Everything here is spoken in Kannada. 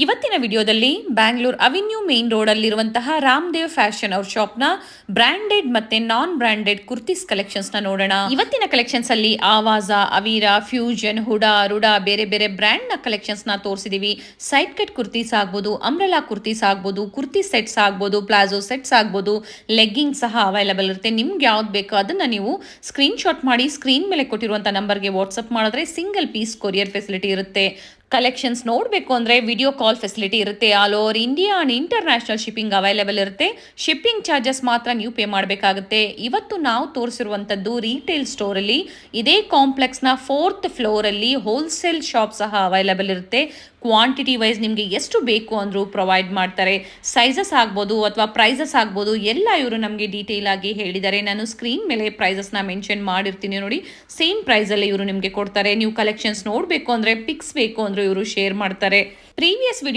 ಇವತ್ತಿನ ವಿಡಿಯೋದಲ್ಲಿ ಬ್ಯಾಂಗ್ಳೂರ್ ಅವೆನ್ಯೂ ಮೇನ್ ರೋಡ್ ಅಲ್ಲಿರುವಂತಹ ರಾಮದೇವ್ ಫ್ಯಾಷನ್ ಅವ್ರ ಶಾಪ್ನ ಬ್ರಾಂಡೆಡ್ ಮತ್ತೆ ನಾನ್ ಬ್ರಾಂಡೆಡ್ ಕುರ್ತೀಸ್ ಕಲೆಕ್ಷನ್ಸ್ ನ ನೋಡೋಣ. ಇವತ್ತಿನ ಕಲೆಕ್ಷನ್ಸ್ ಅಲ್ಲಿ ಆವಾಜ, ಅವೀರಾ, ಫ್ಯೂಷನ್, ಹುಡಾ, ರುಡಾ ಬೇರೆ ಬೇರೆ ಬ್ರ್ಯಾಂಡ್ ನ ಕಲೆಕ್ಷನ್ಸ್ ನ ತೋರಿಸಿದೀವಿ. ಸೈಡ್ ಕಟ್ ಕುರ್ತೀಸ್ ಆಗ್ಬೋದು, ಅಂಬ್ರೆಲಾ ಕುರ್ತೀಸ್ ಆಗ್ಬೋದು, ಕುರ್ತಿ ಸೆಟ್ಸ್ ಆಗ್ಬೋದು, ಪ್ಲಾಜೋ ಸೆಟ್ಸ್ ಆಗ್ಬೋದು, ಲೆಗ್ಗಿಂಗ್ ಸಹ ಅವೈಲಬಲ್ ಇರುತ್ತೆ. ನಿಮ್ಗೆ ಯಾವ್ದು ಬೇಕೋ ಅದನ್ನ ನೀವು ಸ್ಕ್ರೀನ್ ಶಾಟ್ ಮಾಡಿ ಸ್ಕ್ರೀನ್ ಮೇಲೆ ಕೊಟ್ಟಿರುವಂತಹ ನಂಬರ್ಗೆ ವಾಟ್ಸ್ಆಪ್ ಮಾಡಿದ್ರೆ ಸಿಂಗಲ್ ಪೀಸ್ ಕೊರಿಯರ್ ಫೆಸಿಲಿಟಿ ಇರುತ್ತೆ. ಕಲೆಕ್ಷನ್ಸ್ ನೋಡಬೇಕು ಅಂದರೆ ವಿಡಿಯೋ ಕಾಲ್ ಫೆಸಿಲಿಟಿ ಇರುತ್ತೆ. All over India and international shipping available ಇರುತ್ತೆ. ಶಿಪ್ಪಿಂಗ್ ಚಾರ್ಜಸ್ ಮಾತ್ರ ನೀವು ಪೇ ಮಾಡಬೇಕಾಗುತ್ತೆ. ಇವತ್ತು ನಾವು ತೋರಿಸಿರುವಂಥದ್ದು ರೀಟೇಲ್ ಸ್ಟೋರಲ್ಲಿ, ಇದೇ ಕಾಂಪ್ಲೆಕ್ಸ್ನ 4th ಫ್ಲೋರಲ್ಲಿ ಹೋಲ್ಸೇಲ್ ಶಾಪ್ ಸಹ ಅವೈಲೇಬಲ್ ಇರುತ್ತೆ. ಕ್ವಾಂಟಿಟಿ ವೈಸ್ ನಿಮಗೆ ಎಷ್ಟು ಬೇಕು ಅಂದರೂ ಪ್ರೊವೈಡ್ ಮಾಡ್ತಾರೆ. ಸೈಜಸ್ ಆಗ್ಬೋದು ಅಥವಾ ಪ್ರೈಸಸ್ ಆಗ್ಬೋದು ಎಲ್ಲ ಇವರು ನಮಗೆ ಡೀಟೇಲ್ ಆಗಿ ಹೇಳಿದ್ದಾರೆ. ನಾನು ಸ್ಕ್ರೀನ್ ಮೇಲೆ ಪ್ರೈಸಸ್ನ ಮೆನ್ಷನ್ ಮಾಡಿರ್ತೀನಿ ನೋಡಿ. ಸೇಮ್ ಪ್ರೈಸಲ್ಲಿ ಇವರು ನಿಮಗೆ ಕೊಡ್ತಾರೆ. ನೀವು ಕಲೆಕ್ಷನ್ಸ್ ನೋಡಬೇಕು ಅಂದರೆ ಪಿಕ್ಸ್ ಬೇಕು ಅಂದರೆ ಇವರು ಶೇರ್ ಮಾಡ್ತಾರೆ. Previous video